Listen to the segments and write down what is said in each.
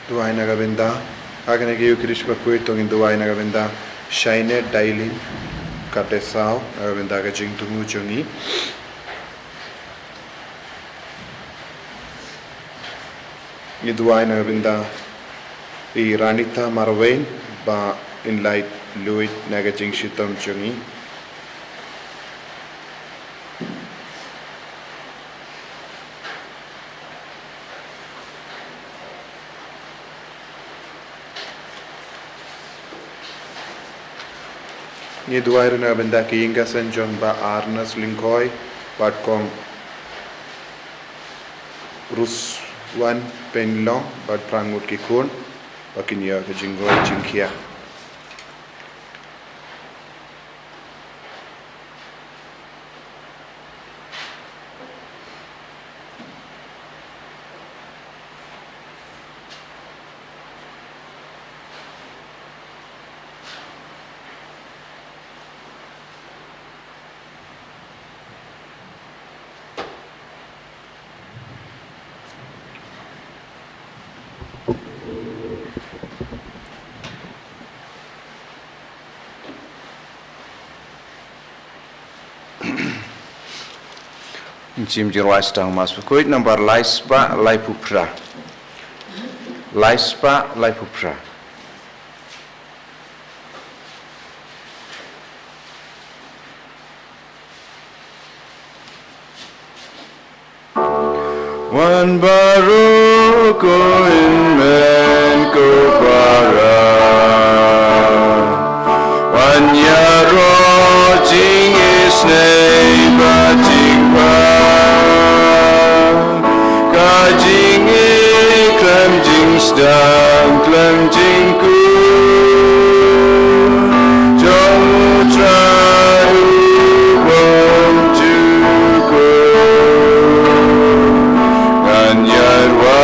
duai nagabenda agane ge ukrish Bakhuid tongin duai nagabenda shine daily katesau nagabenda ga jingtungu jungi ni duai nagabenda I ranita marwain ba in light luit naga jingshitam jungi ni duai runa benda ki inga senjong ba arnas lingkoi bat kong rus wan penlong bat prangut ki kun bakin ya ke jingoi jingkia jingtyrwa stang mas Bakhuid number laispa laipupra wan baru ko in men ko para wan yaro jing is nei ba jing ba ka jing e klam jing stang klam jing ku jong trai bom tu ko kan yarwa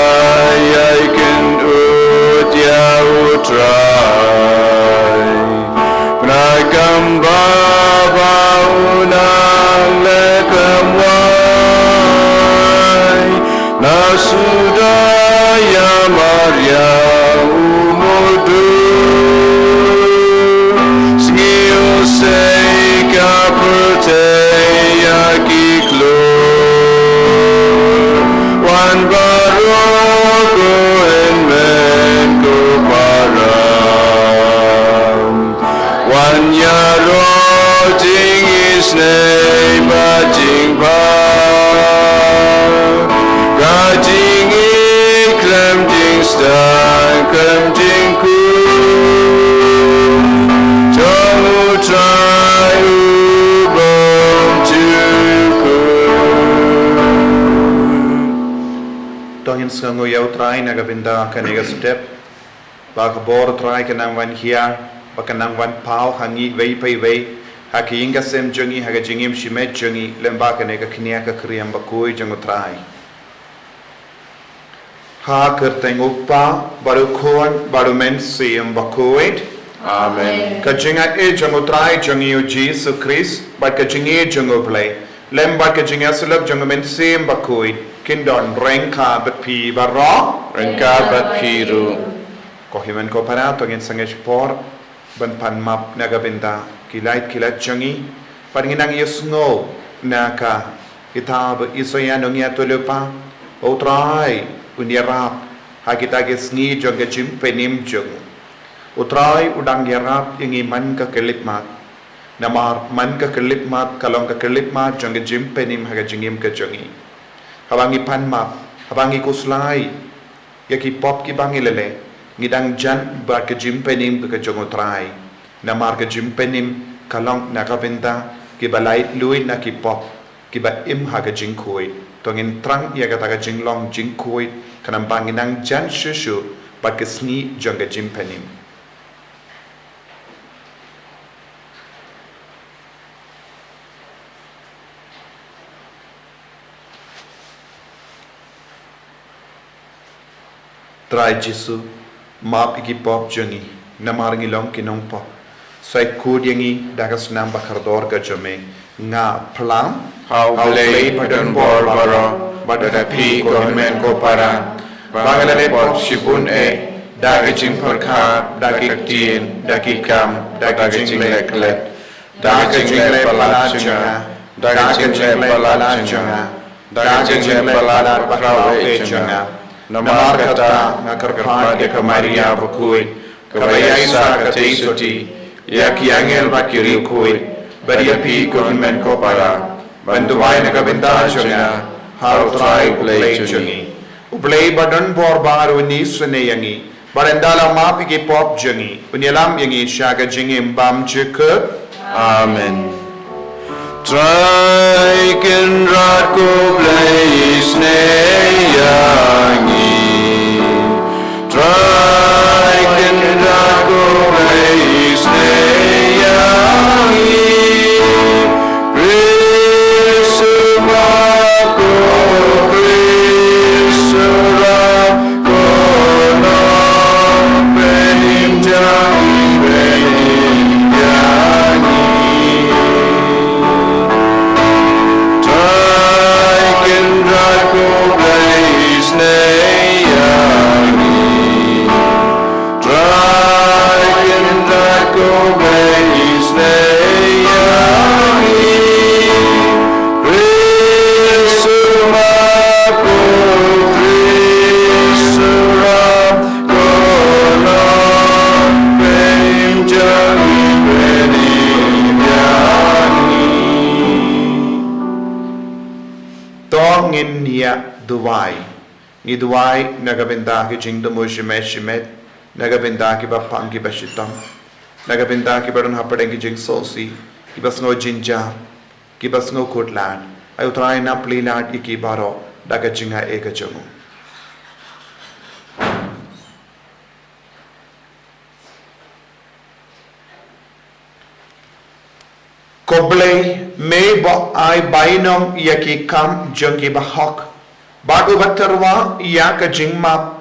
I can ut ya utrai prakam baba unang lekam wai nasudaya Maria umudu Sngi usai kapute yakiklo wan baroko en men ko param wan yaro jing is nei ba jing ba ga jing e klam jing stan klam jing ku jong trai bom tu ku tongin sango yau trai nagabenda kanega step ba kabor trai kanang wan hia ba kanang wan pau hangi vei pai vei haki inga sem jungi haga jingim shimet jungi lemba kanega knia ka kriam Bakhuid jango trai ha kerteng upa baru khon baru men sim Bakhuid amen ka jinga e jango trai jungi o Jesus Christ ba ka jingi jango play lemba ka jinga sulab jango men sim Bakhuid kindon rengka bat pi barro rengka bat piru ko himen ko para tongin sange sport ban pan map nagabenda kilat jangi paringinang yusngo naka itab isoya nongia tolupa outrai unirap hakita ke Sngi jonga jim penim jong utrai udang yarap ingi man ka kelipmat namar man ka kelipmat kalong ka kelipmat jonga jim penim haga jingim ka jongi habangi pan map habangi kuslai yaki pop ki bangi lele ngidang jan ba ka jim penim ka jongo trai namar ka jim penim kalong nakabenta ki balai lui na ki pop ki ba im haga jing khoi tongin trang ya kata ka jing long jing khoi kanam banginang jan shushu ba ka Sngi jonga jim penim trai jisu map iki pop jungi namar ngilong kinong pop sai kudiangi dagas nam bakardor ka jome nga plam how play padon bor baro badada pi ko men ko para Bangalale pop shibun dagi jing perkar, dagi tin, dagi kam, dagi jing leklet, dagi jing le balajunga, dagi jing le balajunga, dagi jing le balat bakrawe junga. Namar kata ngakarpat ke Maria Bakhuid, kabayasa kate suti, ya ki angel bakiri kuid, baria pi government ko para, bantuai nagabenta junga, hal try play jungi. Ublay badan bor baru ni sune yangi. Barendala mapi ke pop jungi. Unyalam yangi syaga jingi mbam jeke. Amen. Try can rat ko place ne yangi. Try can rat ko place ne yangi. Prisma ko prisra ko no benim jangi benim yangi. Try can rat ko place ne yangi. Try can rat ko place ne yangi. Prisma ko prisra ko no benim jangi benim yangi. Tongin niya duwai. Ni duwai nagabenda ki jingdo mo shimet. Nagabenda ki bapang ki bashitam. Nagabenda ki baron hapadeng ki jing sosi. Ki basngo jinja. Ki basngo kutlan. Ay utray na plilat iki baro. Daga jinga eka jungu. Koblay may ba ay bainom yaki kam jungi bahok. Bago jingtyrwa ya ka jingmap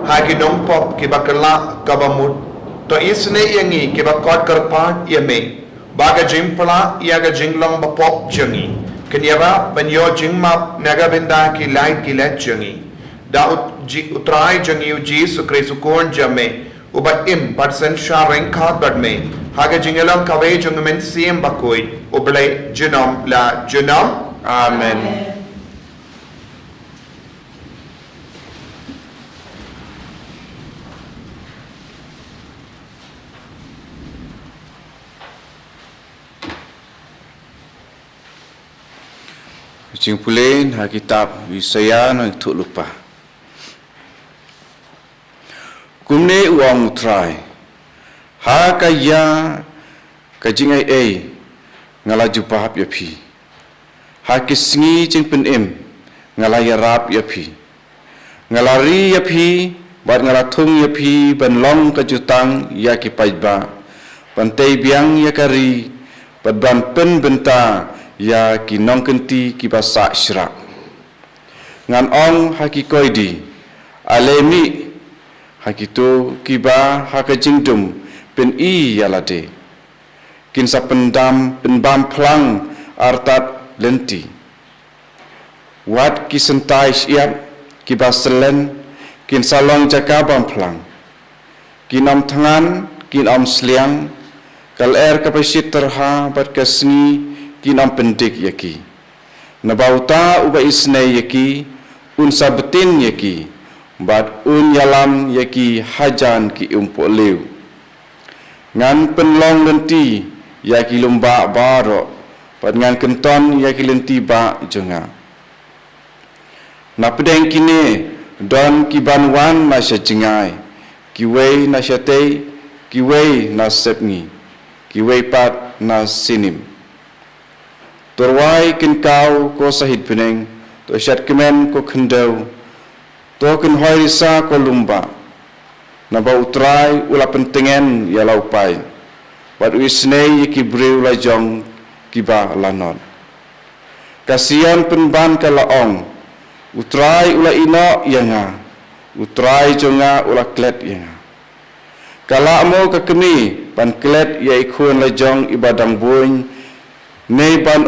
hagi nong pop ki bakala kabamut. To isne yangi ki bakot karpat yame. Baga jingpala ya ka jinglong ba pop jungi. Kenyara banyo jingmap nagabenda ki light ki let jungi. Da utray jungi Jesu Kristu kon jame. Uba im percent sharing khat badme. Haga jingelang kawe jungmen siem Bakhuid. Ublay junom la junom. Amen. Jingpulen ha kitab Yesaya nang tu lupa. Kumne uang try. Ha kaya kajingai ngala jupahap ya pi. Ha kisngi jing penem ngala yarap ya pi. Ngalari ya pi bat ngala thung ya pi ban long kajutang ya ki paiba. Pantai biang ya kari bat ban pen benta ya ki nong kenti ki basa syrak. Ngan ong haki koidi alemi hakitu kiba hakajingdum pen I yalade. Kinsa pendam penbam plang artat lenti. Wat kisentai siap kiba selen kinsa long jaka bam plang. Kinam tangan kinam seliang kal kapasit terha bat kasni kinam pendik yaki. Nabauta uba isnai yaki unsa betin yaki. Bat un yalam yaki hajan ki umpo lew. Ngan penlong lenti yaki lumba baro. Bat ngan kenton yaki lenti ba jenga. Napedeng kini don kibanwan nasya jengai. Kiwei nasya tei, kiwei nasepngi. Kiwei pat nasinim. Torwai kin kau ko sahid peneng, to syat kemen ko kendau, to kin hoirisa ko lumba. Naba utrai ula pentengen ya laupai. Wat wisnei yiki breu la jong kiba lanon. Kasian penban ka laong, utrai ula ino yanga, utrai jonga ula klet yanga. Kala mo ka kemi pan klet ya ikun la jong ibadang buin. Nei ban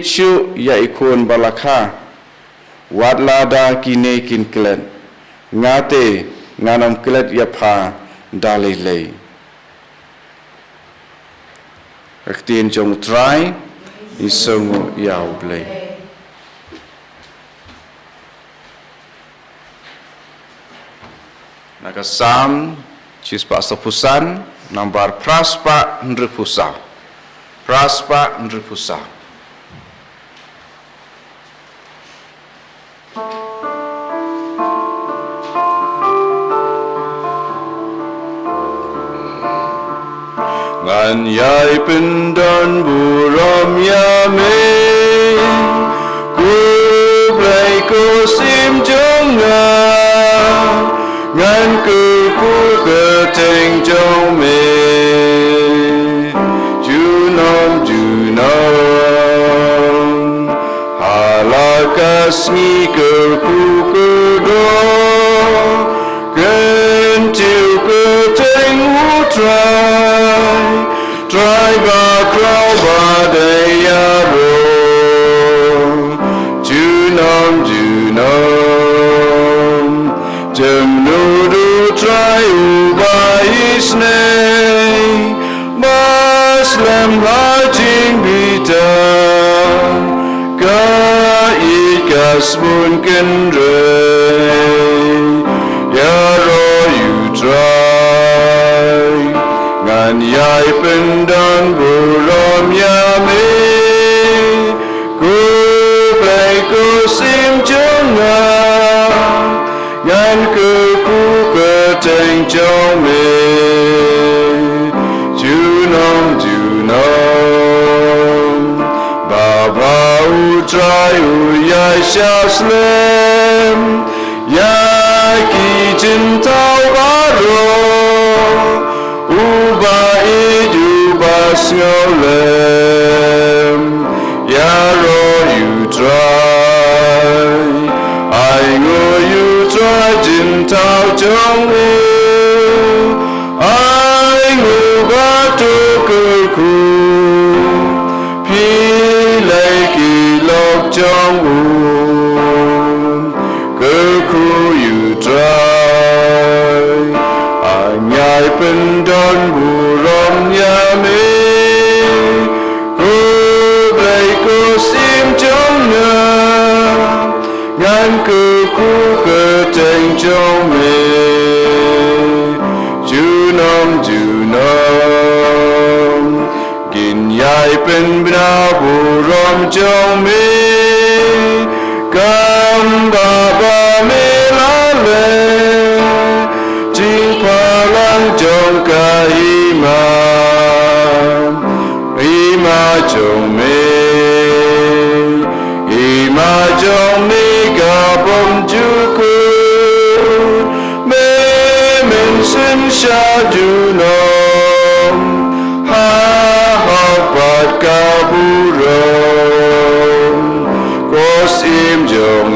chu ya ikun balakha wat lada kine kin klen ngate nganom kilat ya Phah dalai lei Aktin jong try isong yaw blei Nakasam cispa sepusan nambar praspa nripusa Ngan yai pendan buram yame ku blai ku sim jonga ngan ku ke teng jong me junom halaka Sngi ke ku do gen tiu ke teng try ba crow ba de yaro junom Jemnudu try uba isne Mawkhlam hajing bita ka ikas mun kendre yaro you try ngan yai pendan buram yame ku play ku sim jonga ngan ku teng jong me junom baba u try u yai shaslem ya ki jingtyrwa u ba edu basngolem ya ro you try I know you try jingtyrwa jong I know what to ku pi lai ki lok jong ku you try anyai pendon buram yame ku blai ku sim jong ngan ku ke teng jong me junom gin yai pen bna buram jong me kam baba me la le jing palang jong ka ima jong me ka bom juku me men sin sha junom ha bat ka buram kos im jong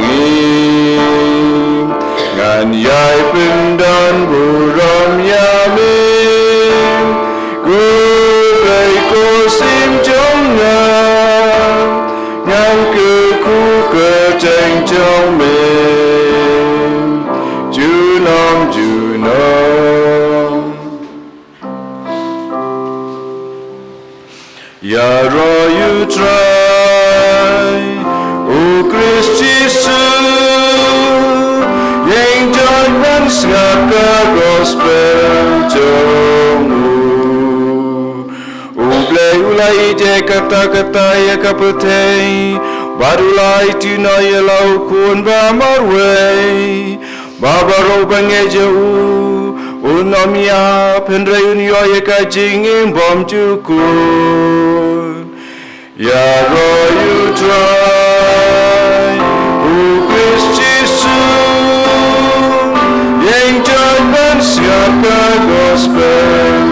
ngan yai pendan buram yame ku play kos im jong ngan ku teng jong me junom ya ro you try o Christ Jesus yang jangan ngaka gospel jong ulai je kata ya kaputei Barulai tina yelau kun ba marway babaro bangeju unomia pendre unyo ye ka jingim bom juku ya ro you try u Christ Jesus yang jangan siapa gospel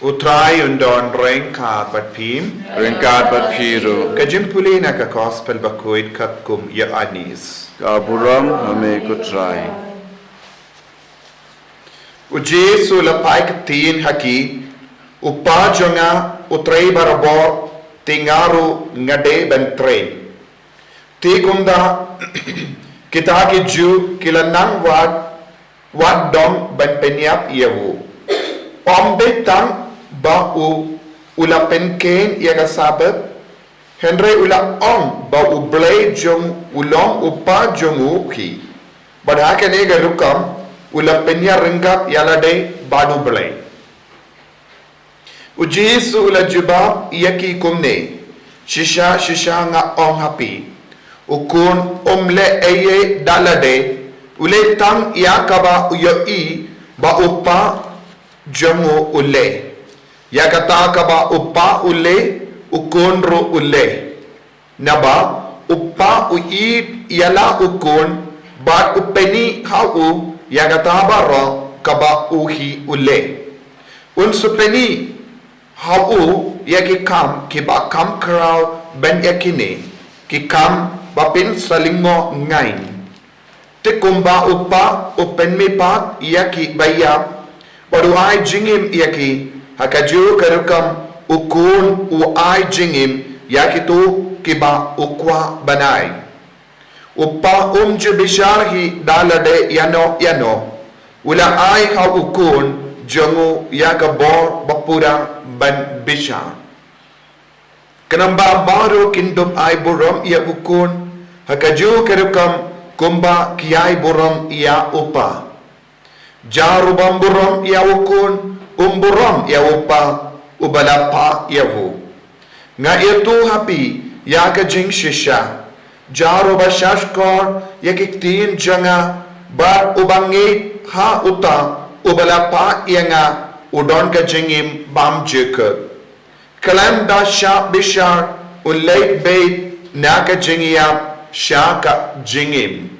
Utrai undon rengkat bat piru kajimpuli na ka gospel Bakhuid kum ya anis kaburam hame kutrai Ujesu lapai ketin haki upajonga utrai barabor tingaru ngade bentrain Ti kumda kita ki ju kila nang wat dom ban penyap iawu. Om betang ba ula penken ia ka sabat. Henry ula ba blay jong ulong upa jong uki. Badhakan ega rukam ula penya ringkap yala day badu blay. Ujisu ula jubab yaki kumne. Shisha nga hapi. Ukun omle eye dalade ule tang yakaba uyoi ba upa jamu ule yakata kaba upa ule ukun ro ule naba upa uid yala ukun ba upeni hau yakata baro kaba uhi ule unsupeni hau yaki kam kiba kam krau ben yakine ki kam bapin salingo ngain te kumba upa upen me pak yaki bayap baru ai jingim yaki hakaju karukam ukun ai jingim yaki tu kiba ukwa banai upa je bisharhi dalade yano ula ai ha ukun jongu yakabor bapura ban bishar kenamba baru kindum ai buram ya ukun hakaju kerukam kumba kiai buram ia upa jarubam buram ia ukun buram ia upa ubalapa iavu nga itu hapi ya ka jing shisha jaruba shashkor ya kiktin janga bar ubangi ha uta ubalapa ia nga udon ka jingim bam jekut kalam da sha bishar ulay bait naka jingiyap Shaka jingim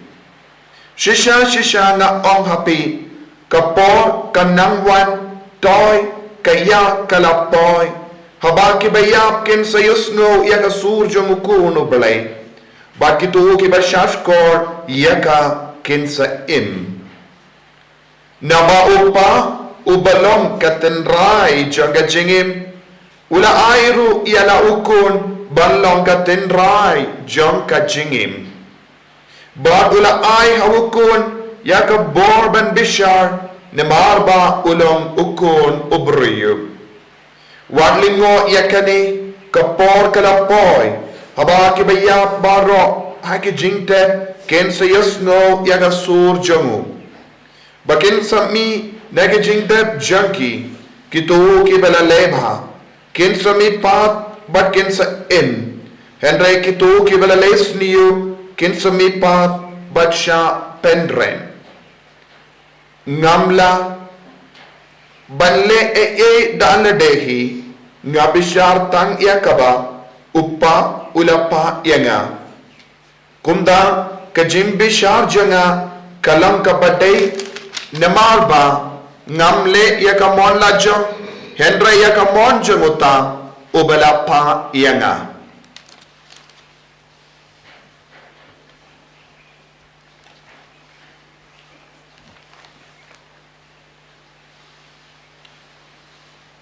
Shisha nga ong hapi Kapor kanangwan Toy kaya kalapoy Habaki bayap kin sayusno Yaka surjo mukuno balay Bakitu kiba shashkor Yaka kin sa im Naba upa Ubalong katenray Jaga jingim Ula airu yala ukun Balong ka tenray jong ka jingim Bad ula ay hawukun Yaka borban bishar Nemarba ulong ukun ubriyub Wadlingo yakani Kapor kalapoy Habaki bayap baro Haki jingtet Ken sayasno yaka sur jongu Bakin sami Naki jingtet junkie Kitu kibala lebha Ken sami pat but kin sa in Henry kitu kibalales niyo kin sa mipat but siya pendren ngamla banle daladehi nga bishar tang yakaba uppa ulapa yanga kumda kajim bishar janga kalang kabatay namarba ngamle yakamon lajong Henry yakamon janguta ubalapa yanga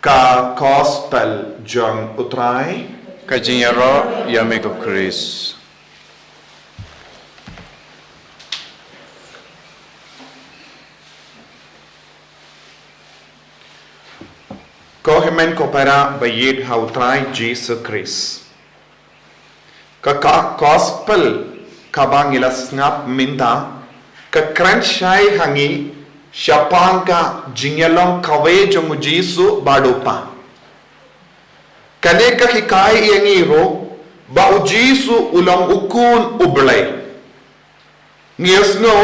ka gospel jong utray ka jingtyrwa yamiko Chris Kohemen kopera bayid hautrai Jesus Christ. Ka gospel kabang ilas ngap minta ka kranshai hangi syapangka jingyalong kawe jong Jesu badupa. Kane ka hikai yangiro ba Jesu ulang ukun ublay. Ngiasno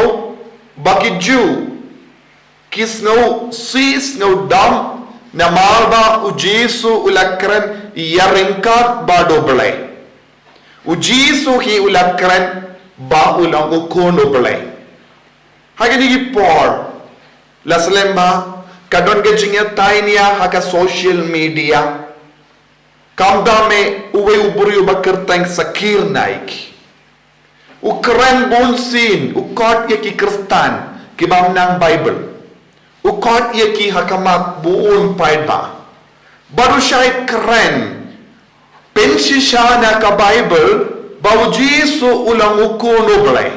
bakiju kisno sis no dam na malba ujisu ulakran yaringkat badoblay ujisu hi ulakran ba ulang ukono blay hagini gi por laslemba kadon ge jingya tainia haka social media kamdame uwe uburi ubakertang sakir naik ukran bonsin ukot ye ki kristan kibam nang bible ukot yaki hakamat buon paida baru syai keren pensisya na ka Bible Bau Jesu ulang ukun ublay.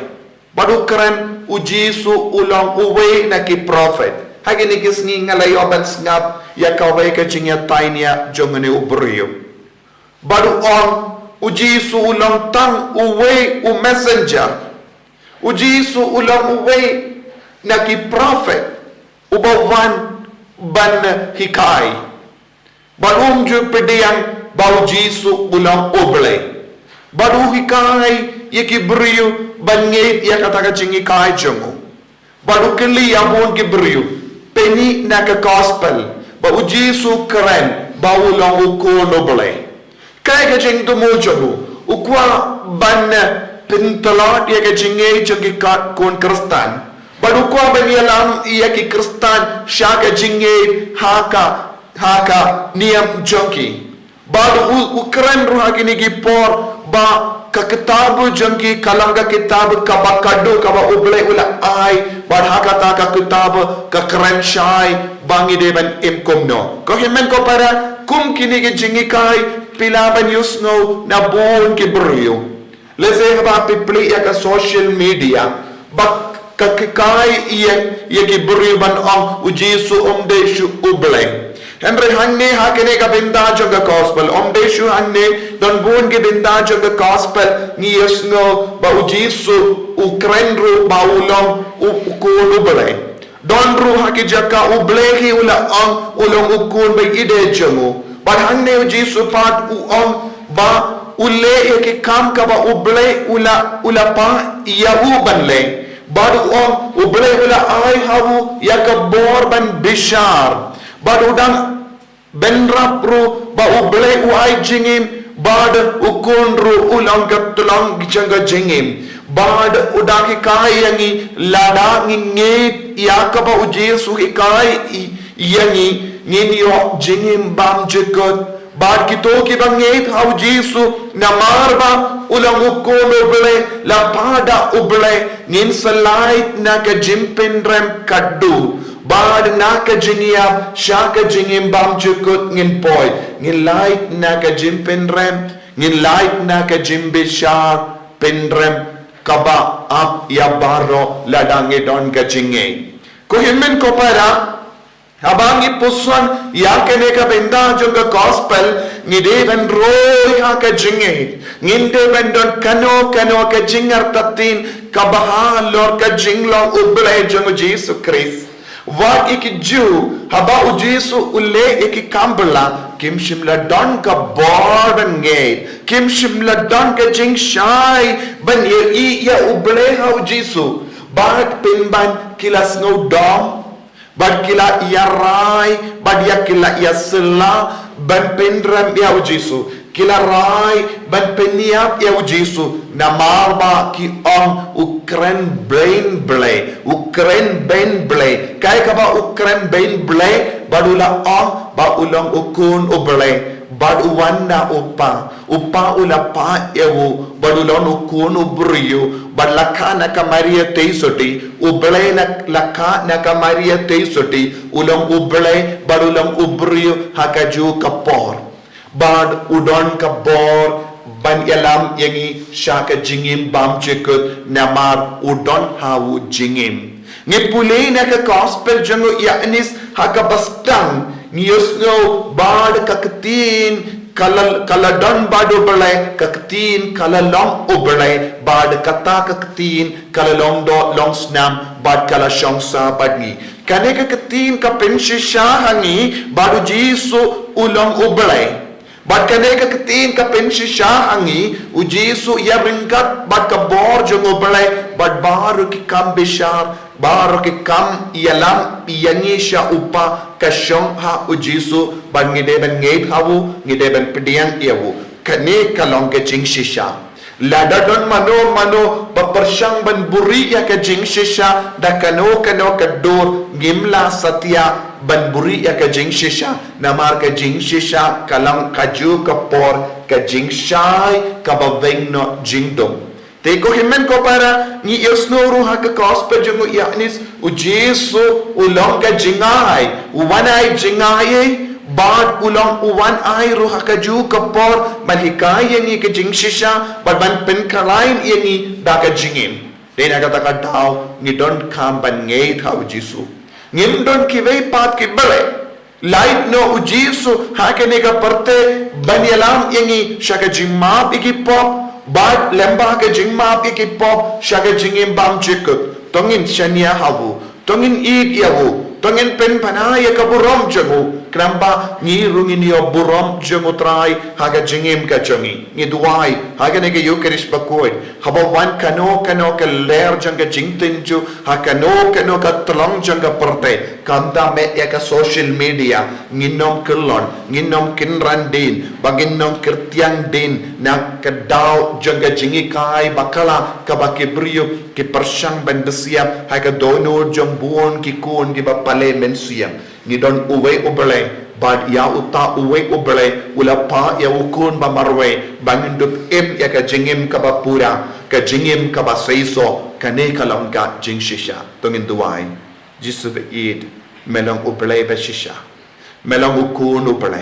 Baru keren ujisu ulang uwe na ki prophet. Hagi ni kisngi ngalay oban ngap ya kaway ka jingya tainya jongane ubriyo. Baru on ujisu ulang tang uwe u messenger. Ujisu ulang uwe na ki prophet. Ubawan ban hikai. Baru ju pediyang bau Jesu ulang ublay. Baru hikai yaki beriu bangit ya kata jingi kai jongo. Baru keli abon ki beriu penny na ka gospel bau Jesu keren bau long uko noble. Kai ka jing tu mo jongo ukwa ban pintalot ya ka jingi jongi ka kon kristan. Baru kwa ban yalam ya ki kristan sha ka jingi haka niam jongi. Baru ukren ruha kini ki por ba ka kitabu jangki kalanga kitab kaba kadu kaba ublay ula ay barha kata ka kitab ka krenshai bangi deban imkumno ko himen ko para kum kini ki jingi kai pilaban yusno na bon ki brio lese haba pipli ya ka social media bak ka kai ya ki brio ban ang ujisu umdeshu ublay Henry hangne hakene ka binda joga gospel omdeshu hangne don bon ke binda joga gospel ni yesno ba ujisu ukrenru ba ulong ukunu bale don ru haki jaka ublehi ula ang ulong ukun ba ide jomo but hangne ujisu pat uong ba ule ki kam ka ba uble ula pa yahu banle baru uong uble ula ay hawu yakabor ban bishar Badudang benrapru ba ublay uay jingim bad ukundru ulang katulang janga jingim bad udaki kayangi lada ngit yakaba ujesu hikai yangi nginyo jingim bam jekot bad kito ki bangit hau jesu namarba ulang ukun ublay la pada ublay ngin salait na ka jimpin rem kaddu Bad na ka jingiap, sya ka jingim bam jukut ngin poy. Ngin light na ka jim pinrem, ngin light na ka jim bishar pinrem kaba ap ya baro ladangi don ka jingi. Kuhimin ko para abangi pusuan ya kene ka benda juga gospel ngide ben roy ha ka jingi. Nginde ben don kano ka jingar tatin kabaha lor ka jinglong ublay jungo Jesus Christ. Wat iki Jew haba ujisu ule iki kambala kim shimla don ka bor ban ngate kim shimla don ka jing shai ban ye ya uble ha ujisu bat pinban kila snow dom bat kila ya rai bat ya kila ya sela ban pendram ya ujisu kila rai ban peniap ya ujisu namarba ki on ukren brain blay ukren ben blay kai ka ba ukren ben blay badula on ba ulang ukun ublay bad uwanna upa ula pa ewu badulon ukun ubriyo badlaka na ka maria teisoti ublay na laka na ka maria teisoti ulang ublay badulang ubriyo hakaju kapor bad udon ka bor ban yalam yangi shaka jingim bam chekut namar udon hawu jingim ngipule na ka gospel jango yanis haka bastang ngiyosno bad kaktin kaladon bado balay kaktin kalalong ubalay bad kata kaktin kalalong do long snam bad kalashong sa badni kane kaktin ka penshisha hangi bado jisu ulong ubalay Bad kaneka ketin ka penshisha angi ujisu ya ringkat bad ka bor jongo balay bad baru ki kam bishar baru ki kam yalam yangi sha upa kasyong ha ujisu bad ngide ban ngate hawu ngide ban pediang yawu kane kalong ke jing shisha lada don mano bapersyang ban buri ya ke jing shisha da kano kadur gimla satya ban buri ya ka jing shisha namar ka jing shisha kalang kaju kapor ka jing shai ka baveng no jingdom te ko himen ko para ni yosnoru ha ka gospel jungo yanis ujesu ulong ka jingai uwanai jingai bad ulang uwan ay ruha kaju kapor manhikay yangi ke jing shisha but ban pen kalain yangi baka jingim den agata kadau ni don kam ban ngei thau jisu ngim don kivei pat ki bale light no ujisu hakene ka parte banyalam yangi shaka jingma iki pop bad lemba ke jingma iki pop shaka jingim bam chikut tongin shania havu tongin id yavu tongin pen panaya kaburom jangu Kenapa ni rungin yo burom jengu trai haga jingim ka jangi ni duai haga nege Eucharist Bakhuid haba wan kano ke ler janga jingtinju ha kano ka tolong janga perte kanda me ya ka social media nginom kelon nginom kinran din baginom kirtiang din na kedau janga jingi kai bakala ka bakibrio ki persang ben besiap haga donor jambuon ki kun ki bapale mensiam ni don uwe ubele bad ya uta uwe ubele ula pa ya ukun ba marwe bangindup ya ka jingim ka bapura ka jingim ka basaiso kane ka langka jing shisha tongin duai jisu be id melong ubele ba shisha melong ukun ubele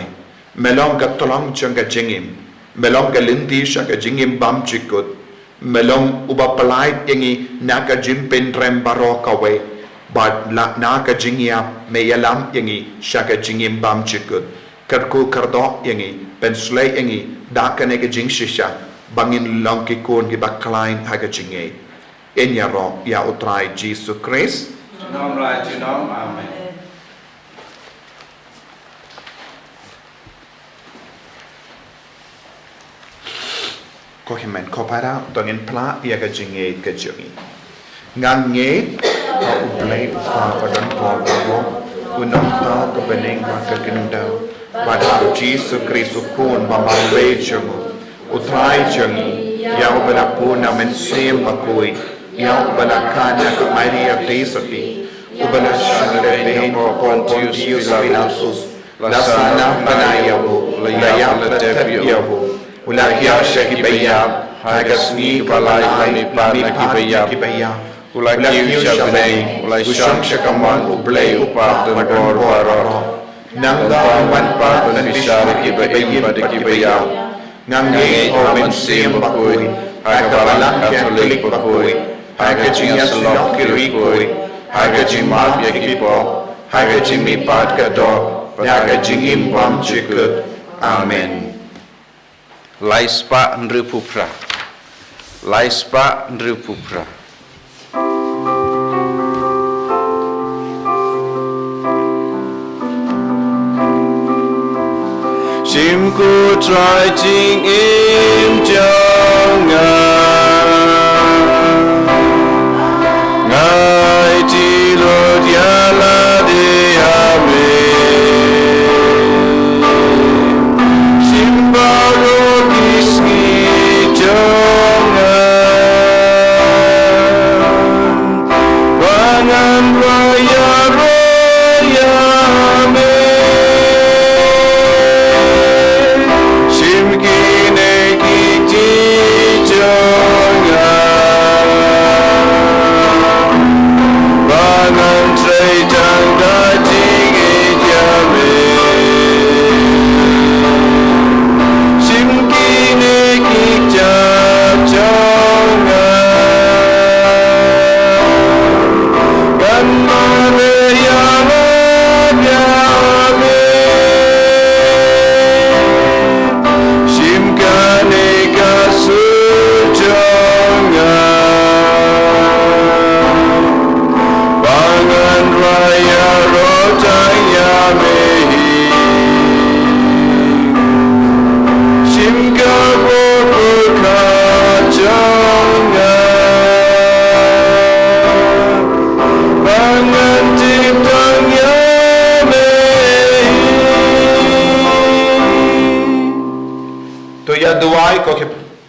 melong ka tolong changa jingim melong ka linti sha ka jingim bam chikut melong uba palait yangi naka jimpen rem barokawe Bad la naka jingia me yalam yangi shaka jingim bam chikut karku kardo yangi penslay yangi daka nega jing shisha bangin longki kun ki baklain haga jinge enya ro ya utrai Jesus Christ Nom lai nom amen. Ko himen ko para dongin pla ya ga jinge ka jingi ngang nge ka ublay pa padan po po unang ta ka beneng ka kindaw pada Jesus Christ kun bamalwe jangu utrai jangi ya ubala puna mensem Bakhuid ya ubala kana ka Maria Tesapi ubala shale ben po Pontius Pilatus lasana panayavu layam latebyavu ulahya shakibaya hagasni balai pani kibaya ulaki ushabay ulai sham shakaman ublay upap dan bor baro nangga wan pa dan bishar kibayim badikibaya nangge omen sim Bakhuid haga Balang Catholic Bakhuid haga jinga salok kirikoi haga jimab yakipo haga jimi pat kadok haga jingim bam chikut amen. Laispa nrupupra Simku try jing im jangan ngai ti lo dia la de ame simba lo kisni jangan bangan raya me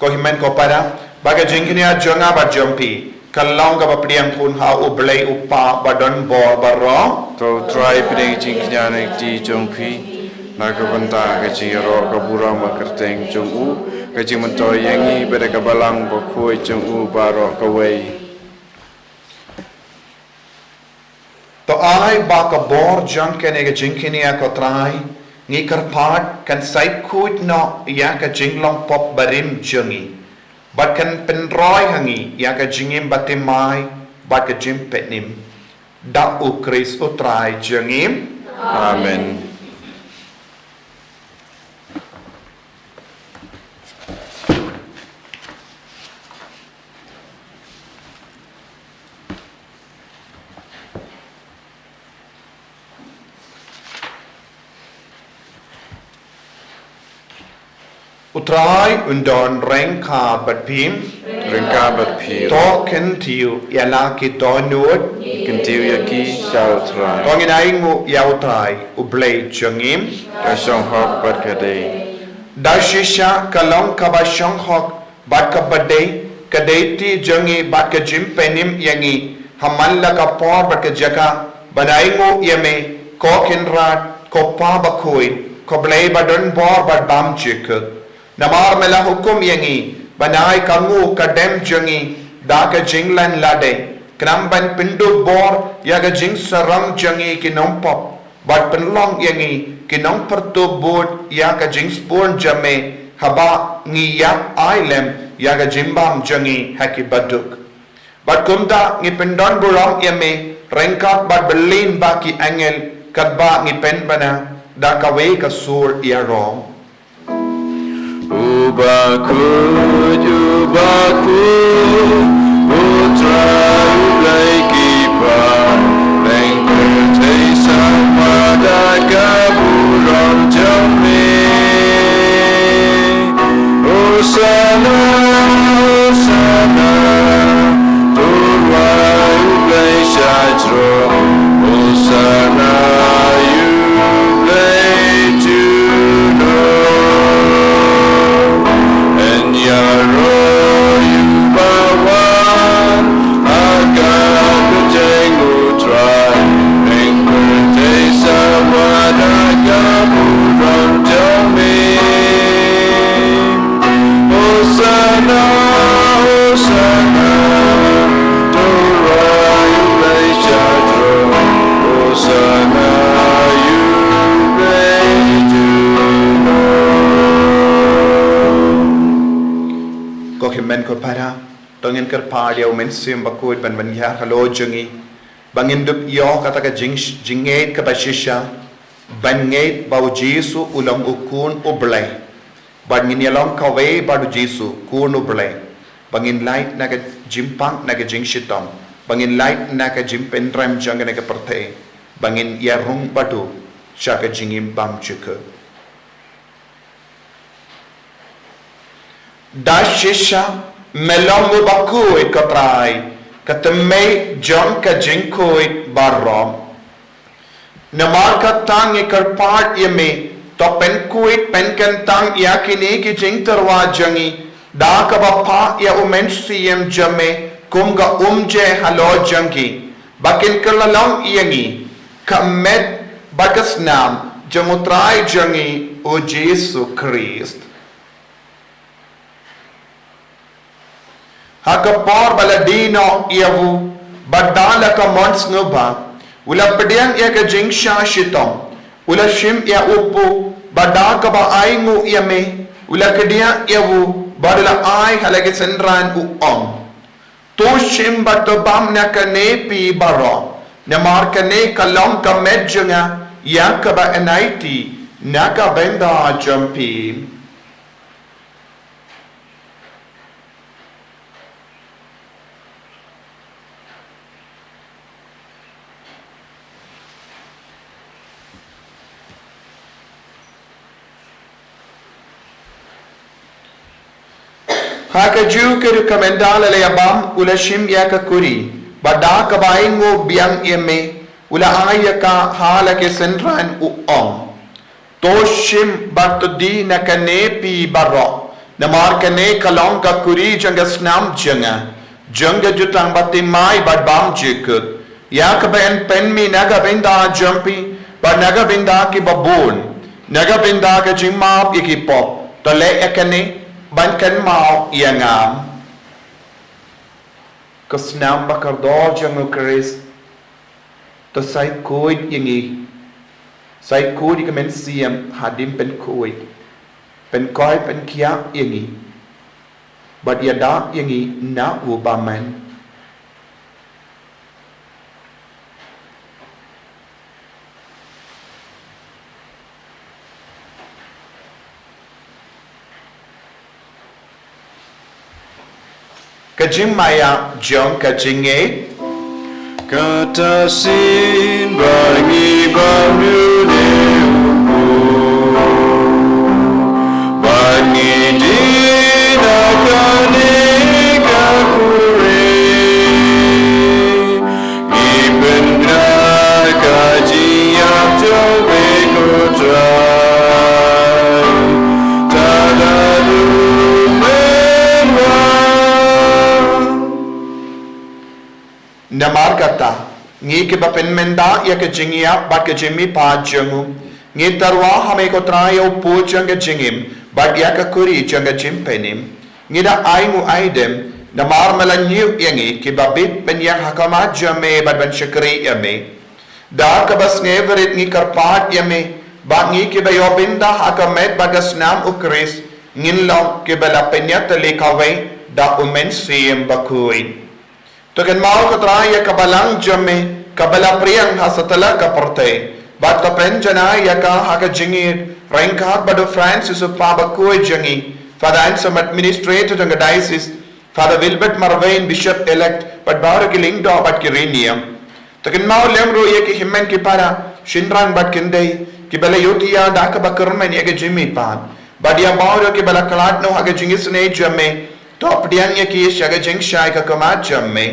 ko himen ko para baga jingkini jonga ba jompi kalong ka papriang pun ha ublay upa badon bo baro to try pring jingknya nek ti jongpi nagabanta ka jiro ka burama kerteng jongu ka jimanto yangi bere ka Balang Bakhuid jongu baro ka wei to ai ba ka bor jong kene ga jingkini ko trai ngi karpat kan sai kuit no ya ka jinglong pop barim jungi bat kan penroi hangi ya ka jingim batimai bat ka jim petnim da ukris utrai jungim Amen. Utrai undon rengka bat pim Ringka berpil. to kentiu ya laki donut Kentiu yaki syau trai. tongin aingu ya utrai ublei jungim Kasyong hok berkadai. Dashisha kalong kabashong hok bat kabade kadeti jungi bat ka jim penim yangi hamalla ka por bat ka jaka banaingu yame kokin rat ko pa bakhuid ko blei badon bor bat bam chik namar mela hukum yangi banai kangu kadem jungi da ka jinglan lade kramban pindu bor ya ka jing sarang jungi ki nompop bat penlong yangi ki nong pertu bud ya ka jing spon jame haba ngi ya ailem ya ka jimbam jungi haki baduk bat kumta ngi pendon buram yame rengkat bat belin baki angel kadba ngi pen bana da ka we ka sur ya rom Bakhuid, putra ulai kibar, lengkertai sama daga buram jami. Osana, Osana, turwai ulai syajro, Osana ulai juno. men ko para tongin ker pardia men sim bakhuid ban ban ya halo jungi bangin dup yo kata ka jinget ka bashisha banget bau jisu ulang ukun ublay bangin yalong kawe badu jisu kun ublay bangin light na ka jimpang na ka jingshitom bangin light na ka jimpendram janga na ka perte bangin yarung badu shaka jingim bam chuka Dashisha melomu bakhuid katrai katame John ka jinkuid barom namar ka tang ikar part yame to pen kuid pen kan tang yakini ki jingtyrwa jangi da ka bapa ya umen siem jame kumga umje halo jangi bakin kalalong yangi kamet bagasnam jamutrai jangi o Jesu Christ Hakapor baladino iavu badala ka mons nguba ula pediang ia ka jingsha shitom ula shim ia upu badaka ba aingu iame ula kedia iavu badala ai halage sendran uong to shim batobam na kanepi baro namar kane kalong ka medjunga ya ka ba enaiti naka benda jampi Haka ju ke rekomendala le abam ula shim ya ka kuri bada ka baingo biang yeme ula aya ka hala ke senran u ong to shim batdi na kanepi baro namar kane kalong ka kuri janga snam janga jutang bati mai bad bam jikut ya ka ben penmi naga benda jampi bad naga benda ki babun naga benda ka jimap ikipop to le ekane ban kan mau iangam kasnam bakardor jangu Chris to sai kuid yangi Sai ku di kemen siam hadim pen kui. Pen koi pen kia yangi. But yada yangi na ubaman. Kajing maya jong kajing e Kata sin bagi baru dewa bagi dina kane kakure ibendra kaji yang jawe kodrai tadalu Namar kata ngi ke bapen menda ya ke jingia bat ke jimi pa jengu ngi tarwa hame ko trayo pu janga jingim bat ya ke kuri janga jimpenim ngi da aingu aidem namar melanyu yangi ke babit ben yang hakama jame bat ben shakri yame da ka bas neverit ngi karpat yame ba ngi ke bayo binda hakamet bagas nam ukris ngin lo ke bala penyat le kawe da umen sim Bakhuid. Token mau ke teraya ke Balang jame ke bala priang ha setelah ke porte bat ke penjana ya ka ha ke jingir rengkat badu Francis Phah Bakhuid jangi Father Ansem administrator jang diocese Father Wilbert Marvain bishop elect bat baru ke lingdo bat ke renium token mau lemro ya ke himmen ke para shinrang bat kendai ke bala yotia da ke bakurmen ya ke jimi pan bat ya baru ke bala kalat no ha ke jingis ne jame top dian ya ki shaga jing shai ka kamat jamme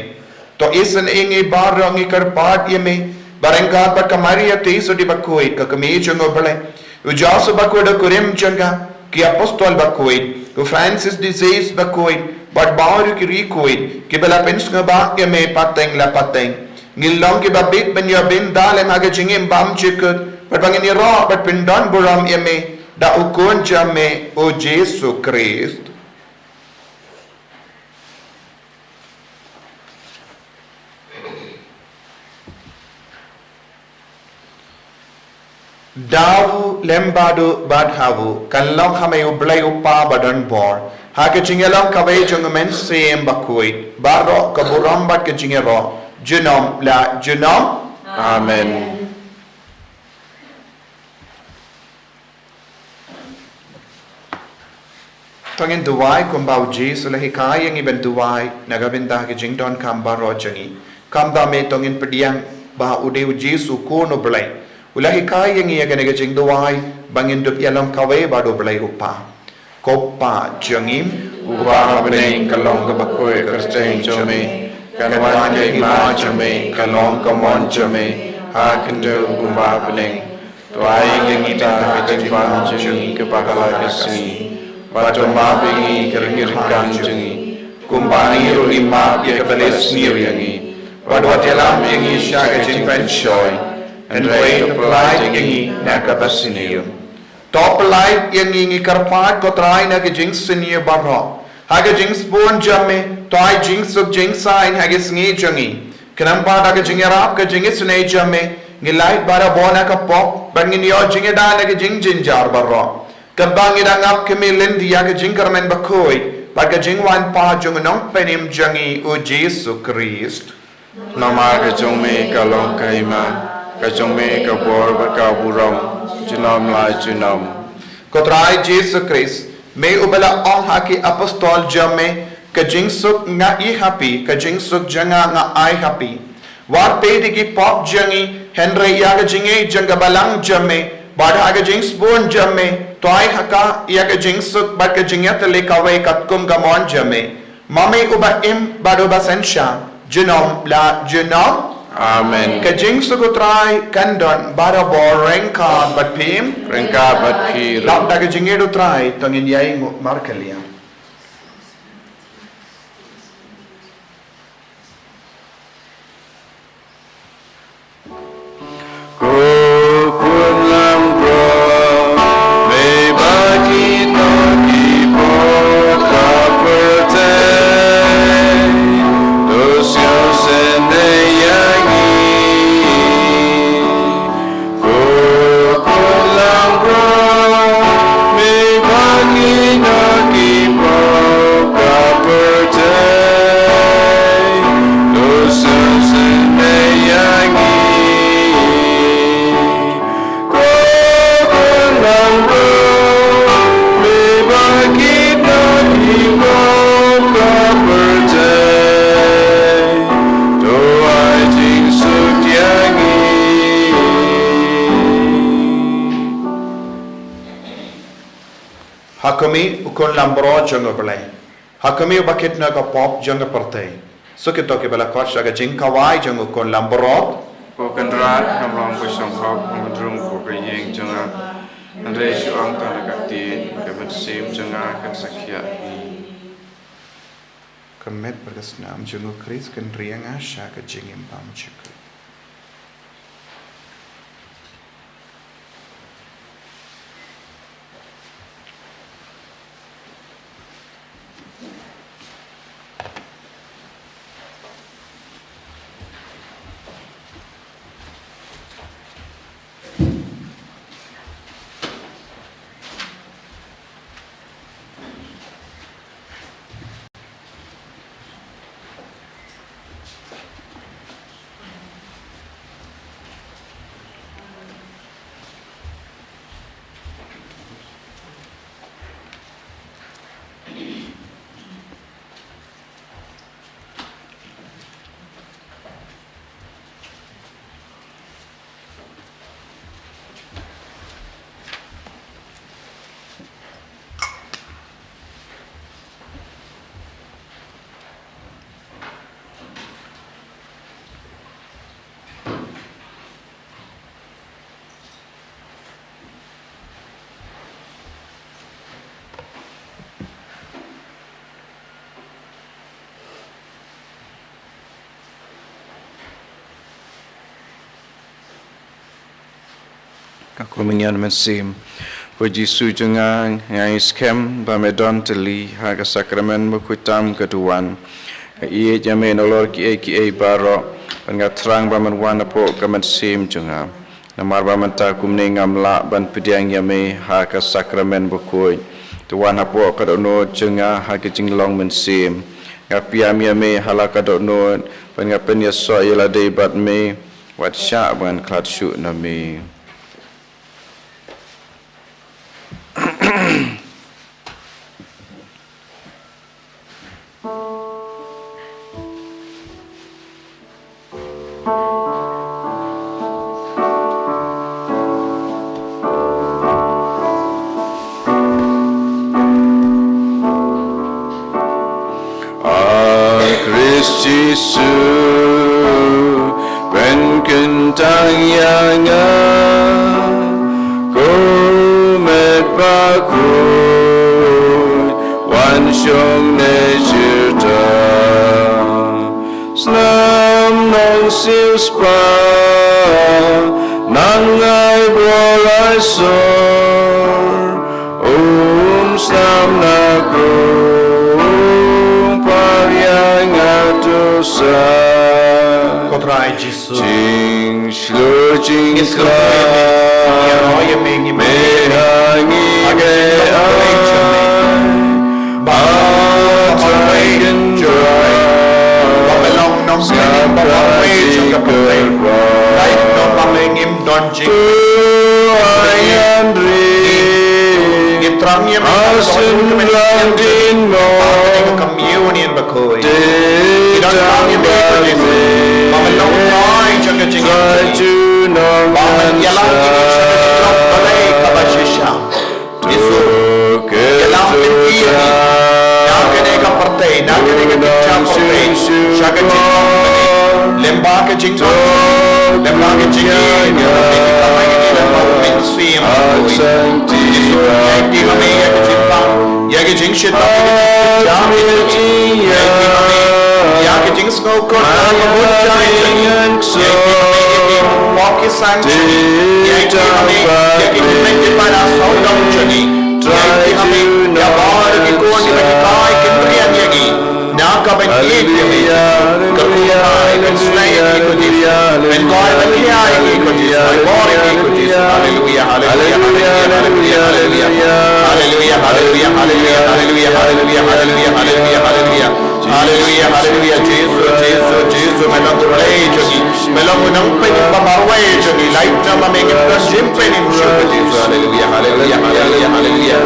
to isen ingi barang ngi karpat yeme barangkat pat kamaria te so di Bakhuid ka kami jungo bale ujasu Bakhuid kurim janga ki apostol Bakhuid u Francis disease Bakhuid but baru ki Bakhuid ki bala pens ngaba yeme pateng la pateng ngilong ki babit benya bin dalem aga jingim bam chikut pat bangini ro pat pindan buram yeme da ukon jamme o Jesu Christ. Davu lembadu badhavu kanlong hame ublay upa badan bor hake chingelong kaway jungumen siyem Bakhuid baro kaburam bat ke jingero junom la junom Amen. Tongin duwai kumbau Jesu lahi kaya ngi ben duwai nagabinda ke jingdon kambaro jangi kamda me tongin pediang bah udeu Jesu kuno blay Ulahi kaya ngi aga nega jing duwai bangin dup yalam kawe bado blay upa kopa jangim Upa bening kalong ke Bakhuid kersteng jome kanwan ke ima jome kalong kamon jome ha kendo upa bening tuai ke kita ke jingpan jengi ke bakala ke Sngi bato ma bengi kerengir kan jengi kumpani ro ima ke beles niu yangi wadwat yalam yangi sya ke jingpan shoy and rei pelai yangi nakabasiniu top light yangi karpat ko trai na ke jing sinie barro hage jing spon jamme toy jing sub jing sign hage sngi jangi kanampa da ke jing rap ke jing sne jamme ngi light bara bona ka pop bangin yo jing da na ke jing jinjar barro kabang ida ngap ke milen dia ke jing karmen Bakhuid ba ke jing wan pa jung nong penim jangi o Jesu Christ nama ke jome kalong kaima kajome ka bor ba ka buram junam la junam kotrai Jesu Christ me ubala ong haki apostol jamme ka jingsuk nga I happy ka jingsuk janga nga I happy war pe digi pop jangi henry ya ka jinge janga balang jamme bada ka jings bon jamme toy haka ya ka jingsuk ba ka jingyat le kawai katkum gamon jamme mame uba im bado basensha junom la junom Amen. Kajing sukutrai kandon bara boreng kan bat pim Rengka bat pir lap da kajing edu trai tongin yai markalia Kukun lam bro me bagi no kipo kaperte dosyo sende yangi Kukun Hakami ukon lambro jongo belai. Hakami bakit na ka pop jongo pertai. So kita ke bala kos aga jingkawai jongo ukon lambro. Bukan rat namlang kusong hop mendrung bukan yang jangan Andai syuang tanah katin kemensim jangan kan sakya Kemet berkesnam jongo kris kan riang asya ke jingim pam cikgu. Aku menyan mensim Puji su jangan ngai skem bamedon teli haga sakramen mukutam keduan Iye jamin olor ki e baro Pengat terang baman wana po kamen sim jangan Namar baman ta kumne ngamla ban pidiang yame haga sakramen Bakhuid Tuan hapo kadono jangan haga jinglong mensim Ngapiam yame halaka dono Pengat penyaso yela debat me Wat syak ban klat syuk nami Yesu ben kentang yang ku met Bakhuid wan syong ne cerita snam nong sil spa nangai bolai sor snam naku Kotrai Jisu Jing shlo jing kla me hangi ge ba dragon joy Balang Nongstoin Bakhuid juga pertai Lain no pamengim don jing Ngitrangnya asun landin mo communion Bakhuid Ngitrangnya Mamelongtoin jaga jingin Balang yalang ini jaga balai kabasisha Yesu yalang ini Nakane ka pertai Nakane ka dikjam pertai Jaga jingin Lembah ke jingin Lembah ke jingin Lembah ini lembah mensim Yesu Yaki kami yaki jimpang Yaki jingshit Yaki jingshit Yaki kami Yaki jingskau kot Yaki Moki sanji Yaki kami Yaki kami pada saudang jani Yaki kami Yabar kikuan Yaki kai Kendrian yaki Naka benyik yaki Kerumai Ben Sngi ikutis Ben koi ben kiai ikutis Ben koi ikutis Haleluya Haleluya Haleluya Haleluya Haleluya Haleluya Haleluya Haleluya Haleluya Haleluya Haleluya Haleluya Haleluya Haleluya Jesu Jesu Jesu Melang kulai jogi Melang unang penyim babarway jogi Laip nama mengim dan jimpenim syukur Jesu Haleluya Haleluya Haleluya Haleluya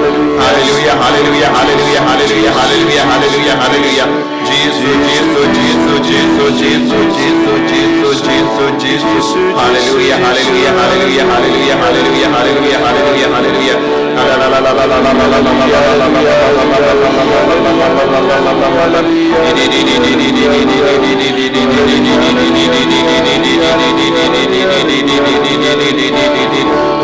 Haleluya Haleluya Haleluya Haleluya Haleluya Haleluya Haleluya Jesu Jesu Jesu Jesu Jesu Jesu Jesu Jesu Jesu Haleluya Haleluya Haleluya Haleluya Haleluya Haleluya Haleluya Haleluya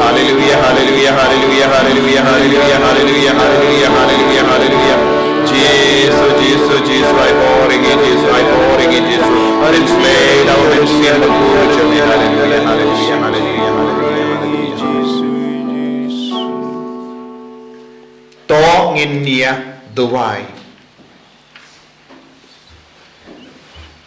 Hallelujah, hallelujah, hallelujah, hallelujah, hallelujah, hallelujah, hallelujah, hallelujah, hallelujah. Jesus, Jesus, Jesus, I pouring in Jesus, I pouring in Jesus. It's laid out in sin, but hallelujah, hallelujah, hallelujah, hallelujah, hallelujah. To ngin nia duwai.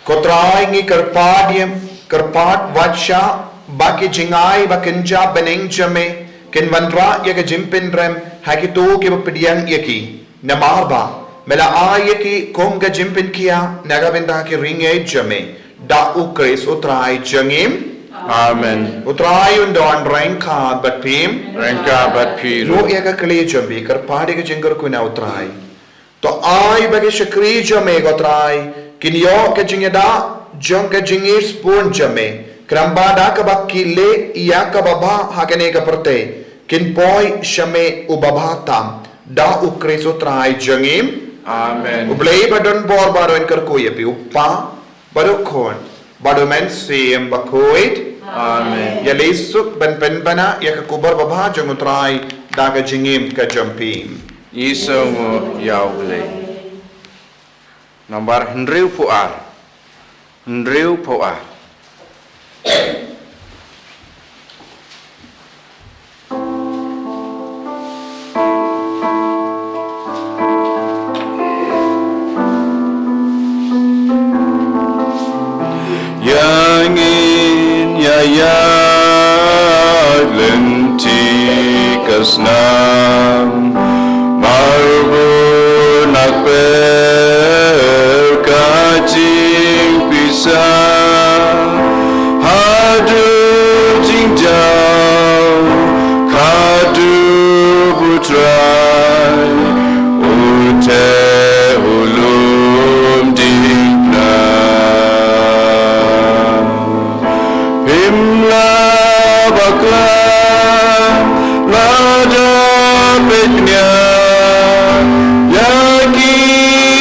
Kotrai ngi kerpad wacha baki jingai bakinja beneng jame ken vandra yaga jimpin rem hakitu ki bapdiang yaki namarba mela ayaki konga jimpin kia nagabenda ki ringe jame da ukris utrai jangim Amen. utrai undon ranka but pim Ranka bat pi. ro yaga kle jambi kerpadi ke jingger kuna utrai to ai bagi shakri jame gotrai kinyo ke jingeda jong ke jingis pun jame krambada ka bakile iya ka baba hakene ka perte kin poi shame ubabatam da ukriso trai jangim Amen. ublei badon bor baro en karko yapi uppa baro kon bado men sim bakhuid Amen. ya lesuk ban penbana ya ka kubar baba jong utrai da ka jingim ka jampim Isongo yaule. Nomor Hendriu Phah. Hendriu Phah. Yangin ya lenti kasnam marbu nakber kacing pisang hadu jingjau kadu putrai ute ulum dikna himla Bakhuid lada petnya yaki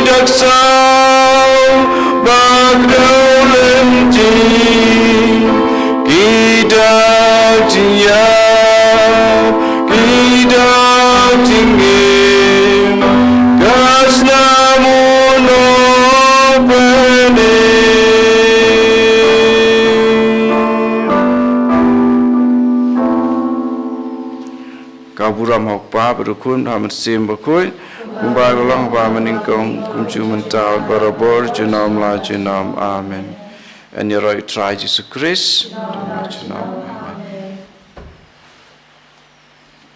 daksau bagdau lenti kidak dia kidak tinggi kasnamuno pene Kaburam hokpa berukun hamat sim Bakhuid kumbagulang ba meningkong kumju mentau barabor junam la junam amen. And your right try Jesus Christ junam